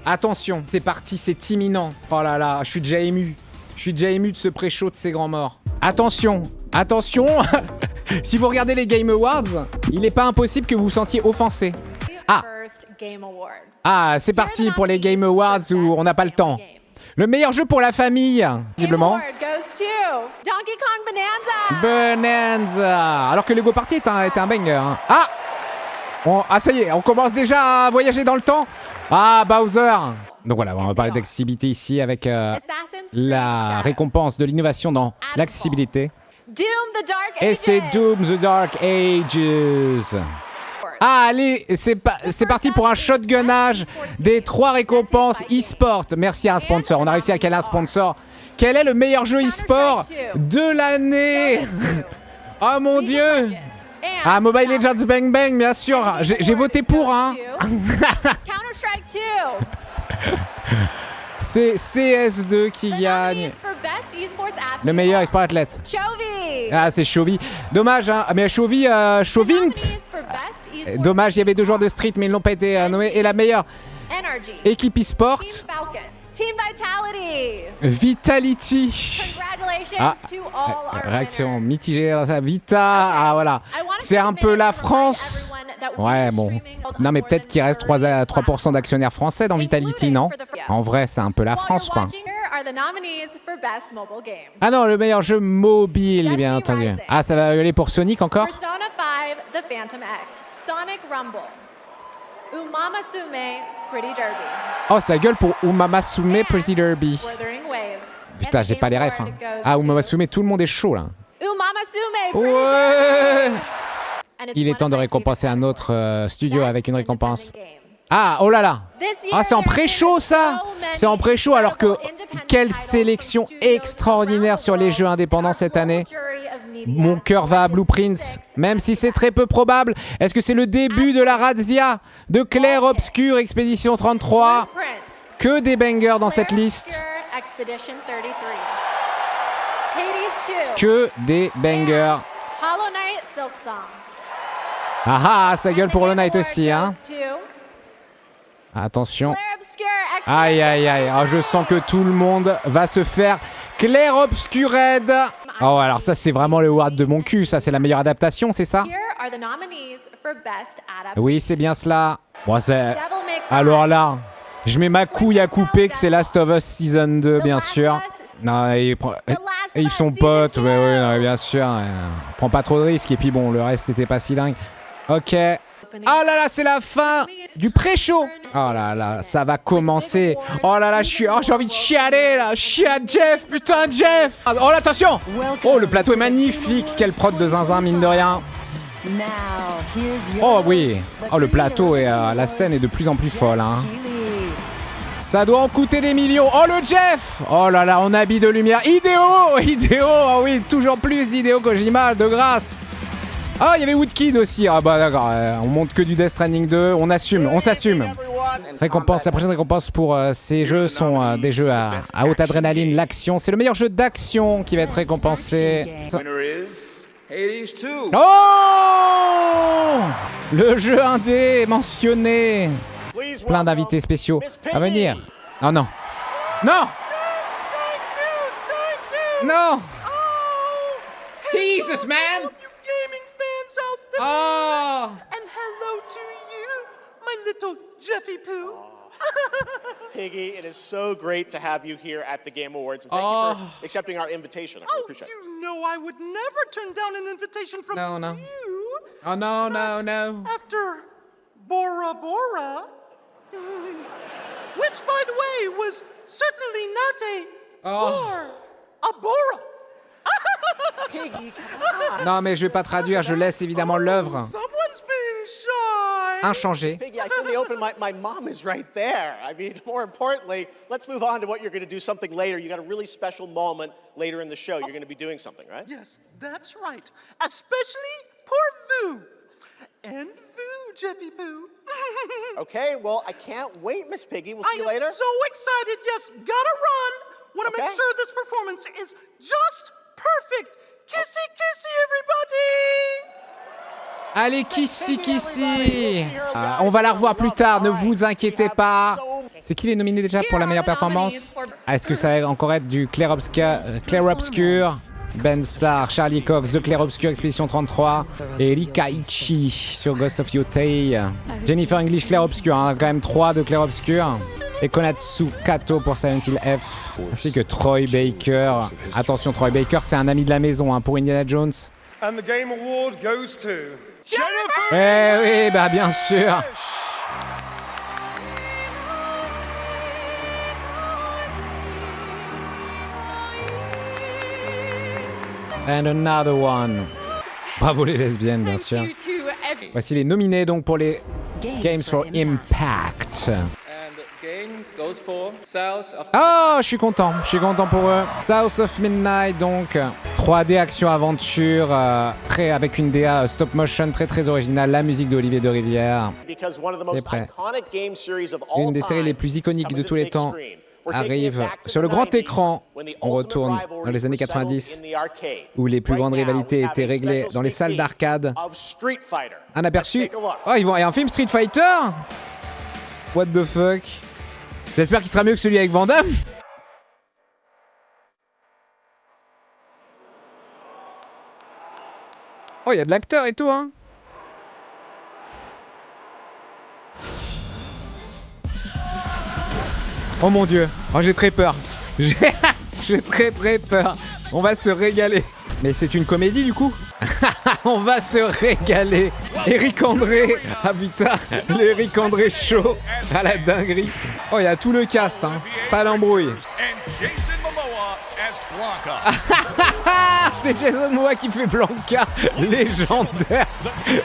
Attention, c'est parti, c'est imminent. Oh là là, je suis déjà ému. Je suis déjà ému de ce pré-show de ces grands morts. Attention, attention. Si vous regardez les Game Awards, il n'est pas impossible que vous vous sentiez offensé. Ah, c'est parti pour les Game Awards où on n'a pas le temps. Le meilleur jeu pour la famille, visiblement. Donkey Kong Bonanza. Bonanza. Alors que Lego Party était un banger. Hein. Ah, ça y est, on commence déjà à voyager dans le temps. Ah, Bowser. Donc voilà, on va parler d'accessibilité ici avec la récompense de l'innovation dans l'accessibilité. Doom the Dark Ages. Et c'est Doom the Dark Ages. Ah, allez, c'est parti pour un shotgunnage des 3 récompenses e-sport. Merci à un sponsor. On a réussi à caler un sponsor. Quel est le meilleur jeu e-sport de l'année? Oh mon Dieu. Ah, Mobile Legends Bang Bang, bien sûr. J'ai voté pour, hein. Counter-Strike 2. C'est CS2 qui gagne. Le meilleur e-sport athlète. Chovy. Ah, c'est Chovy. Dommage, hein. Mais Chovy, Chauvint. Dommage, il y avait 2 joueurs de Street, mais ils n'ont pas été nommés. Et la meilleure équipe e-sport, Team Vitality. Vitality. Ah, réaction mitigée dans sa Vita. Ah, voilà. C'est un peu la France. Ouais, bon. Non, mais peut-être qu'il reste 3% d'actionnaires français dans Vitality, non? En vrai, c'est un peu la France, quoi. Ah non, le meilleur jeu mobile, bien entendu. Ah, ça va aller pour Sonic encore? Persona 5, The Phantom X. Sonic Rumble. Umamasume, Pretty Derby. Oh, ça gueule pour Umamasume Pretty Derby. Wuthering Waves. Putain, j'ai pas les refs. Hein. Ah, Umamasume, tout le monde est chaud, là. Umamasume, Pretty Ouais. Derby. Il est temps de récompenser un autre studio avec une récompense. Ah, oh là là. Ah, c'est en pré-show, ça. C'est en pré-show, alors que quelle sélection extraordinaire sur les jeux indépendants cette année. Mon cœur va à Blueprints, même si c'est très peu probable. Est-ce que c'est le début de la razzia de Clair Obscur Expedition 33? Que des bangers dans cette liste. Que des bangers. Hollow Knight, Silksong. Ah ah, ça gueule pour Hollow Knight aussi, hein. Attention. Aïe aïe aïe, oh, je sens que tout le monde va se faire Clair Obscured. Oh, alors ça c'est vraiment le award de mon cul, ça c'est la meilleure adaptation, c'est ça? Oui, c'est bien cela. Bon, c'est... Alors là, je mets ma couille à couper que c'est Last of Us Season 2, bien sûr. Non, ils sont potes, ouais, non, bien sûr. Prends pas trop de risques, et puis bon, le reste était pas si dingue. Ok. Oh là là, c'est la fin du pré-show. Oh là là, ça va commencer. Oh là là, j'ai envie de chialer là. Chiat Jeff, putain Jeff. Oh là, attention. Oh, le plateau est magnifique. Quelle prod de zinzin, mine de rien. Oh oui. Oh, le plateau et la scène est de plus en plus folle, hein. Ça doit en coûter des millions. Oh, le Jeff. Oh là là, on habille de lumière. Hideo. Oh oui, toujours plus Hideo Kojima, de grâce. Ah, il y avait Woodkid aussi. Ah bah d'accord, on monte que du Death Stranding 2, on assume, on s'assume. Récompense, la prochaine récompense pour ces jeux sont des jeux à haute adrénaline, l'action. C'est le meilleur jeu d'action qui va être récompensé. Oh, le jeu indé mentionné. Plein d'invités spéciaux à venir. Oh non. Non. Non. Jesus, man. Oh! And hello to you, my little Jeffy Poo. Piggy, it is so great to have you here at the Game Awards, and thank you for accepting our invitation. I really appreciate it. You know I would never turn down an invitation from No. you. Oh no. After Bora Bora, which, by the way, was certainly not a Bora. Piggy, come on. Non, mais je vais pas traduire, je laisse évidemment l'œuvre Someone's being shy. inchangée. Piggy, I said the open. My mom is right there. I mean, more importantly, let's move on to what you're going to do something later. You got a really special moment later in the show. You're going to be doing something, right? Yes, that's right. Especially poor Vu. And Vu, Jeffy Poo. Okay, well, I can't wait, Miss Piggy. We'll see you later. I am so excited. Yes, gotta run. Want to make sure this performance is just perfect. Kissy, kissy, everybody. Allez, kissy. On va la revoir plus tard, ne vous inquiétez pas. C'est qui les nominés déjà pour la meilleure performance? Est-ce que ça va encore être du Clair Obscur, Ben Starr, Charlie Cox de Clair Obscur Expédition 33 et Rika Ichi sur Ghost of Yotei. Jennifer English Clair Obscur, hein, quand même 3 de Clair Obscur. Et Konatsu Kato pour Silent Hill F, ainsi que Troy Baker. Attention, Troy Baker, c'est un ami de la maison hein, pour Indiana Jones. And the Game Award goes to Jennifer. Eh oui, bah bien sûr. And another one. Bravo les lesbiennes, bien sûr. Voici les nominés donc pour les Games for Impact. Oh, je suis content pour eux. South of Midnight donc 3D action aventure avec une DA stop motion très originale, la musique d'Olivier de Rivière. C'est prêt. Une des séries les plus iconiques de tous les temps arrive sur le grand écran. On retourne dans les années 90 où les plus grandes rivalités étaient réglées dans les salles d'arcade. Un aperçu. Oh, il y a un film Street Fighter. What the fuck. J'espère qu'il sera mieux que celui avec Van Damme. Oh, il y a de l'acteur et tout, hein. Oh mon dieu. Oh, j'ai très peur. J'ai très peur. On va se régaler. Mais c'est une comédie du coup. On va se régaler. Eric André. Ah putain, le Eric André chaud à la dinguerie. Oh, il y a tout le cast, hein. Pas d'embrouille. C'est Jason Momoa qui fait Blanca, légendaire.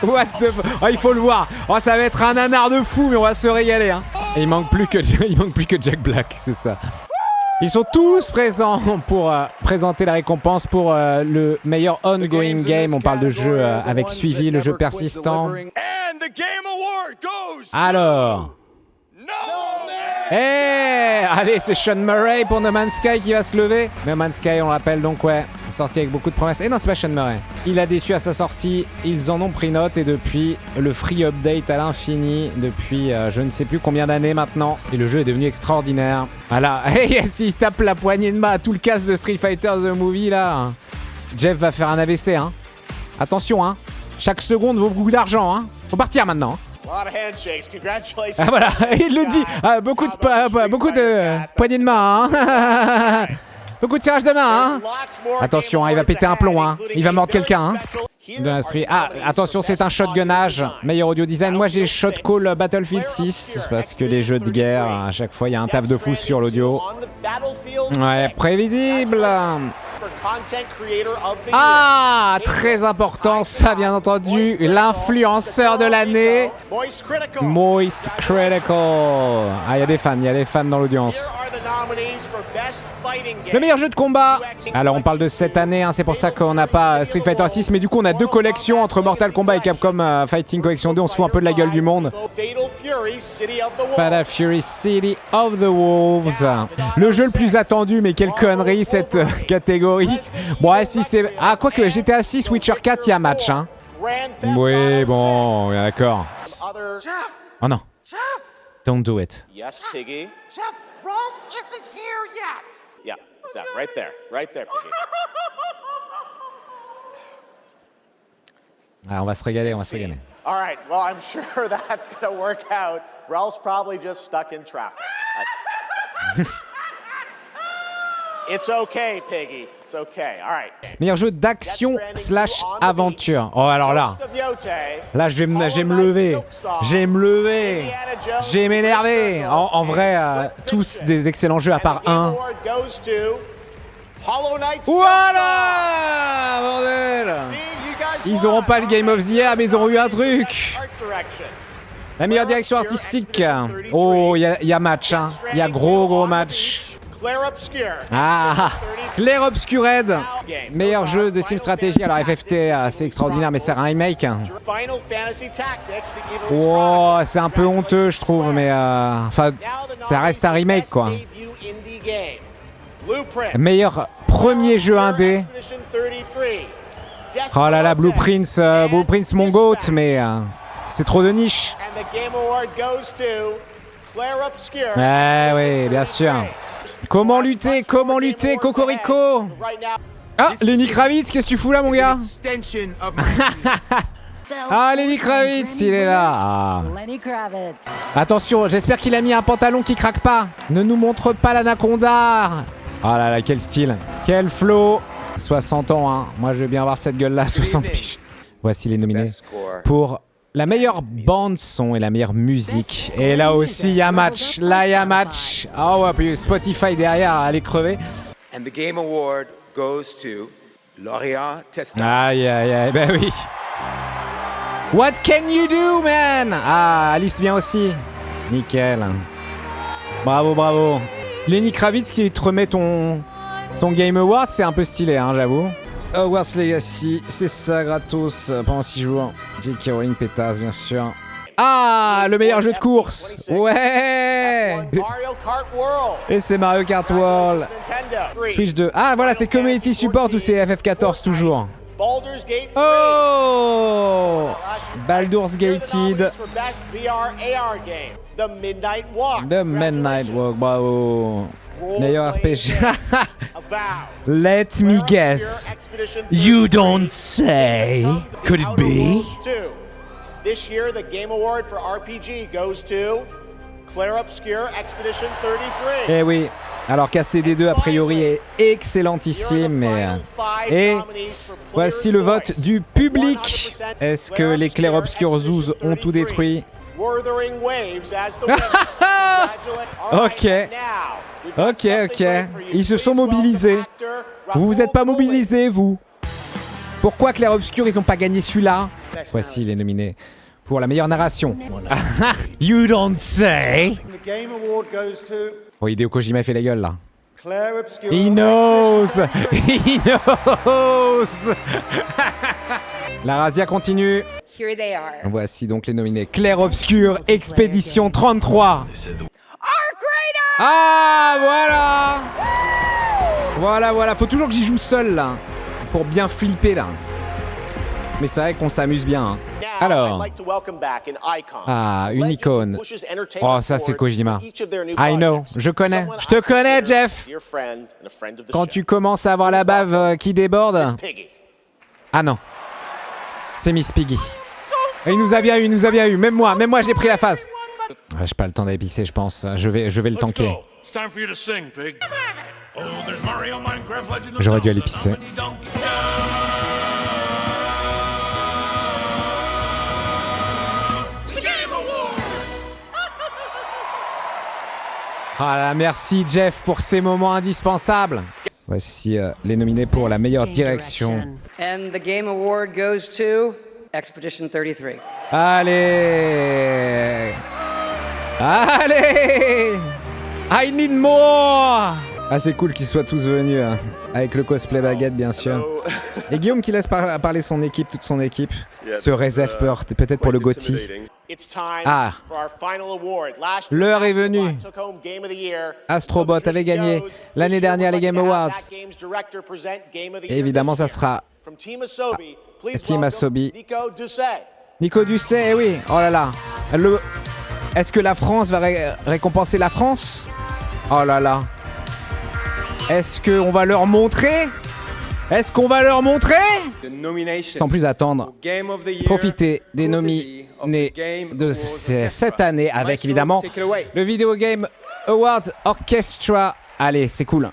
What the fuck. Oh, il faut le voir. Oh, ça va être un nanar de fou, mais on va se régaler, hein. Et il manque plus que Jack Black, c'est ça. Ils sont tous présents pour présenter la récompense pour le meilleur ongoing game. On parle de jeu avec suivi, le jeu persistant. Alors. Allez, c'est Sean Murray pour No Man's Sky qui va se lever. No Man's Sky, on le rappelle, donc ouais, sorti avec beaucoup de promesses. Et non, c'est pas Sean Murray. Il a déçu à sa sortie, ils en ont pris note et depuis, le free update à l'infini, depuis je ne sais plus combien d'années maintenant. Et le jeu est devenu extraordinaire. Voilà, hey, s'il tape la poignée de main à tout le cast de Street Fighter The Movie là, Jeff va faire un AVC, hein. Attention, hein. Chaque seconde vaut beaucoup d'argent, hein. Faut partir maintenant. Ah voilà, il le dit. Ah, beaucoup de poignées de main, hein. Beaucoup de tirage de main, hein. Attention, hein, il va péter un plomb, hein. Il va mordre quelqu'un, hein. Ah, attention, c'est un shotgunnage. Meilleur audio design. Moi, j'ai Shot Call Battlefield 6 parce que les jeux de guerre, à chaque fois, il y a un taf de fou sur l'audio. Ouais, prévisible. Ah, très important, ça, bien entendu. L'influenceur de l'année. Moist Critical. Ah, il y a des fans dans l'audience. Le meilleur jeu de combat. Alors, on parle de cette année, hein, c'est pour ça qu'on n'a pas Street Fighter 6, mais du coup, on a deux collections entre Mortal Kombat et Capcom Fighting Collection 2. On se fout un peu de la gueule du monde. Fatal Fury City of the Wolves. Le jeu le plus attendu, mais quelle connerie cette catégorie. Bon, si c'est. Ah, quoique GTA 6, Witcher 4, il y a match, hein. Oui, bon, d'accord. Oh non. Don't do it. Yes, Piggy. Chef, Rolf isn't here yet. Yeah, exactly. Right there, Piggy. Ah, on va se régaler. All right, well, I'm sure that's going to work out. Ralph's probably just stuck in traffic. It's okay, Piggy. It's okay. All right. Meilleur jeu d'action / aventure. Oh, alors là. Là, je vais me lever. Je vais m'énerver. En vrai, tous des excellents jeux à part un. Voilà, bordel. Ils auront pas le Game of the Year, mais ils auront eu un truc. La meilleure direction artistique. Oh, il y a match, hein. Il y a gros match. Ah, Clair Obscured, meilleur jeu de sim stratégie. Alors FFT, c'est extraordinaire, mais c'est un remake. Oh, c'est un peu honteux, je trouve, mais enfin, ça reste un remake, quoi. Meilleur premier jeu indé. Oh là là, Blueprints mon goat, mais c'est trop de niche. Claire Obscure. Ah oui, bien sûr. Comment lutter, Cocorico? Right now, Ah, Lenny Kravitz, qu'est-ce que tu fous là, mon gars? Ah, Lenny Kravitz, il est là. Ah. Lenny Kravitz. Attention, j'espère qu'il a mis un pantalon qui craque pas. Ne nous montre pas l'anaconda. Oh là là, quel style. Quel flow. 60 ans, hein. Moi, je veux bien avoir cette gueule-là, 60 piges. Voici les nominés pour la meilleure bande-son et la meilleure musique. Et là aussi, il y a match. Là, il y a match. Oh ouais, puis Spotify derrière, allez crever. And the Game Award goes to Lorient Testin. Aïe, aïe, aïe, ben oui. What can you do, man? Ah, Alice vient aussi. Nickel. Bravo, bravo. Lenny Kravitz qui te remet ton Game Award, c'est un peu stylé, hein, j'avoue. Hogwarts Legacy, c'est ça, gratos, pendant 6 jours. J.K. Rowling pétasse, bien sûr. Ah, le meilleur jeu de course. Ouais. Mario Kart World. Et c'est Mario Kart World. Nintendo. Switch 2. Ah, voilà, c'est Community Support ou c'est FF14 toujours. Baldur's Gate 3. Oh, Baldur's Gated. For best VR AR game. The Midnight Walk. The Midnight Walk, bravo. Meilleur RPG. Avowed. Let me guess. You don't say. Could it be? This year, the Game Award for RPG goes to Claire Obscure Expedition 33. Eh oui. Alors KCD2 a priori est excellentissime, mais et voici le vote du public. Est-ce que les Clair Obscur Zoos ont tout détruit? Ok. Ok, ok. Ils se sont mobilisés. Vous êtes pas mobilisés, vous? Pourquoi Clair Obscur, ils ont pas gagné celui-là? Voici les nominés pour la meilleure narration. You don't say. The Game Award goes to Oh, Hideo Kojima fait la gueule là. Claire Obscure. He knows. He knows. La razzia continue. Here they are. Voici donc les nominés. Clair Obscur, Expédition 33. Ah, voilà. Voilà, voilà. Faut toujours que j'y joue seul là. Pour bien flipper là. Mais c'est vrai qu'on s'amuse bien. Hein. Alors. Ah, une icône. Oh, ça c'est Kojima. I know. Je connais. Je te connais, Jeff. Quand tu commences à avoir la bave qui déborde. Ah non. C'est Miss Piggy. Et il nous a bien eu, il nous a bien eu. Même moi j'ai pris la phase. Ah, j'ai pas le temps d'épicer, je pense. Je vais le tanker. J'aurais dû aller pisser. Ah là, merci Jeff pour ces moments indispensables. Voici les nominés pour la meilleure direction. And the Game Award goes to Expedition 33. Allez! Allez! I need more! Ah, c'est cool qu'ils soient tous venus, hein, avec le cosplay baguette, bien sûr. Et Guillaume qui laisse parler son équipe, toute son équipe, se réserve peut-être pour le GOTY. Ah, l'heure est venue. Astrobot avait gagné l'année dernière les Game Awards. Et évidemment, ça sera Team Asobi. Nico Ducet, eh oui. Oh là là. Est-ce que la France va récompenser la France? Oh là là. Est-ce qu'on va leur montrer? Est-ce qu'on va leur montrer? Sans plus attendre, profitez des nominés de cette année avec évidemment le Video Game Awards Orchestra. Allez, c'est cool.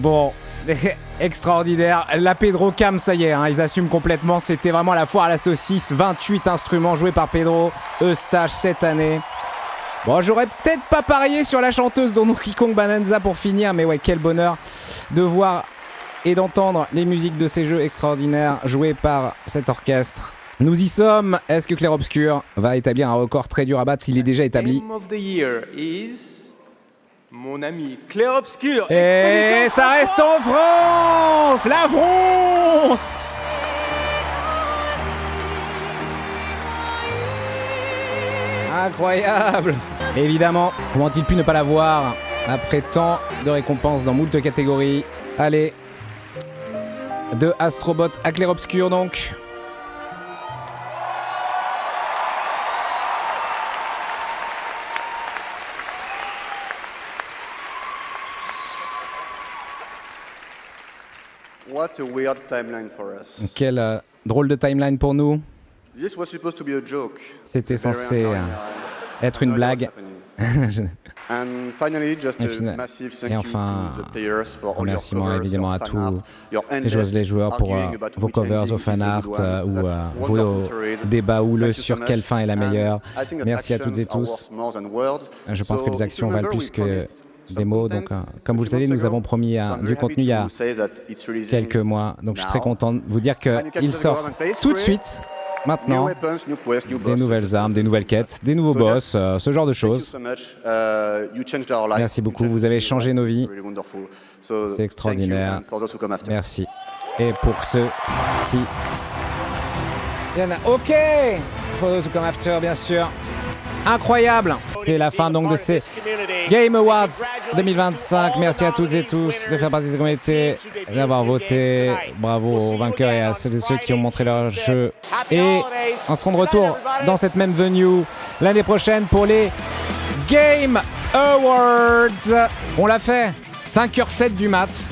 Bon, extraordinaire. La Pedro Cam, ça y est, hein, ils assument complètement. C'était vraiment la foire à la saucisse. 28 instruments joués par Pedro Eustache cette année. Bon, j'aurais peut-être pas parié sur la chanteuse Donkey Kong Bonanza pour finir, mais ouais, quel bonheur de voir et d'entendre les musiques de ces jeux extraordinaires joués par cet orchestre. Nous y sommes. Est-ce que Clair Obscur va établir un record très dur à battre s'il est déjà établi? Game of the year is mon ami Clair Obscur. Et ça reste en France. La France. Incroyable. Évidemment, comment a-t-il pu ne pas l'avoir après tant de récompenses dans moult catégories? Allez, de Astrobot à Clair Obscur donc. What a weird timeline for us. Quelle drôle de timeline pour nous. This was supposed to be a joke. C'était censé être une blague. And finally, just a massive thank Et you enfin, to the players for all your remerciement covers, évidemment your à fan tous art, your les joueurs pour arguing about vos which covers, ending vos is fan the art good one. ou That's vos wonderful to read. débats houleux Thank you sur so quelle much. fin est la And meilleure. I think that Merci à toutes et actions are tous. worth more than words. Je pense So que les if actions you valent remember, plus we que promised des mots. Donc, comme vous le savez, nous avons promis du contenu il y a quelques mois. Donc je suis très content de vous dire qu'il sort tout de suite. Maintenant, des nouvelles armes, des nouvelles quêtes, des nouveaux boss, ce genre de choses. Merci beaucoup, vous avez changé nos vies. C'est extraordinaire. Merci. Et pour ceux qui... Il y en a... Ok, For those who come after, bien sûr. Incroyable. C'est la fin donc de ces Game Awards 2025. Merci à toutes et tous de faire partie de cette communauté, d'avoir voté. Bravo aux vainqueurs et à celles et ceux qui ont montré leur jeu. Et on se rend de retour dans cette même venue l'année prochaine pour les Game Awards. On l'a fait. 5h07 du mat.